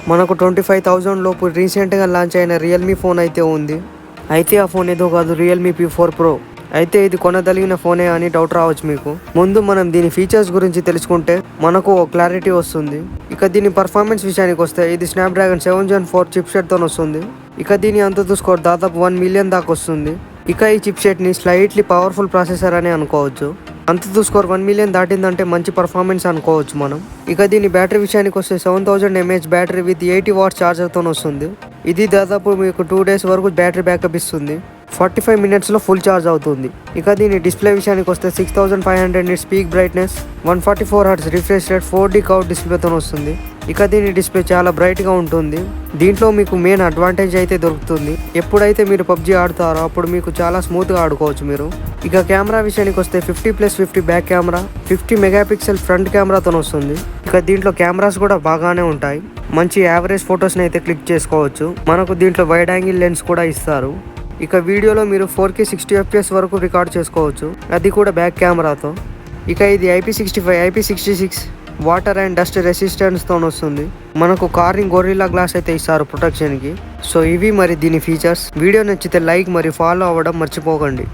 మనకు 25,000 లోపు రీసెంట్గా లాంచ్ అయిన రియల్మీ ఫోన్ అయితే ఉంది. అయితే ఆ ఫోన్ ఏదో కాదు, రియల్మీ P4 Pro. అయితే ఇది కొనదలిగిన ఫోనే అని డౌట్ రావచ్చు మీకు. ముందు మనం దీని ఫీచర్స్ గురించి తెలుసుకుంటే మనకు ఓ క్లారిటీ వస్తుంది. ఇక దీని పర్ఫార్మెన్స్ విషయానికి వస్తే ఇది స్నాప్డ్రాగన్ 7 Gen 4 చిప్సెట్తో వస్తుంది. ఇక దీని అంతుతు స్కోర్ దాదాపు 1 మిలియన్ దాకా వస్తుంది. ఇక ఈ చిప్సెట్ని స్లైట్లీ పవర్ఫుల్ ప్రాసెసర్ అని అనుకోవచ్చు. అంతుతు స్కోర్ 1 మిలియన్ దాటిందంటే మంచి పర్ఫార్మెన్స్ అనుకోవచ్చు మనం. ఇక దీని బ్యాటరీ విషయానికి వస్తే 7000 mAh బ్యాటరీ విత్ 80 వాట్స్ ఛార్జర్తో వస్తుంది. ఇది దాదాపు మీకు 2 days వరకు బ్యాటరీ బ్యాకప్ ఇస్తుంది. 45 minutesలో ఫుల్ ఛార్జ్ అవుతుంది. ఇక దీని డిస్ప్లే విషయానికి వస్తే 6500 nits peak brightness, 144 Hz refresh rate, 4D curve డిస్ప్లేతో వస్తుంది. ఇక దీని డిస్ప్లే చాలా బ్రైట్గా ఉంటుంది. దీంట్లో మీకు మెయిన్ అడ్వాంటేజ్ అయితే దొరుకుతుంది. ఎప్పుడైతే మీరు PUBG ఆడుతారో అప్పుడు మీకు చాలా స్మూత్గా ఆడుకోవచ్చు మీరు. ఇక కెమెరా విషయానికి వస్తే 50+50 బ్యాక్ కెమెరా, 50 మెగాపిక్సెల్ ఫ్రంట్ కెమెరాతో వస్తుంది. ఇక దీంట్లో కెమెరాస్ కూడా బాగానే ఉంటాయి. మంచి యావరేజ్ ఫొటోస్ని అయితే క్లిక్ చేసుకోవచ్చు. మనకు దీంట్లో వైడ్ యాంగిల్ లెన్స్ కూడా ఇస్తారు. ఇక వీడియోలో మీరు 4K 60 FPS వరకు రికార్డ్ చేసుకోవచ్చు, అది కూడా బ్యాక్ కెమెరాతో. ఇక ఇది IP65, IP66 water and dust రెసిస్టెన్స్తో వస్తుంది. మనకు కార్నింగ్ గొరిల్లా గ్లాస్ అయితే ఇస్తారు ప్రొటెక్షన్కి. సో ఇవి మరి దీని ఫీచర్స్. వీడియో నచ్చితే లైక్ మరియు ఫాలో అవ్వడం మర్చిపోకండి.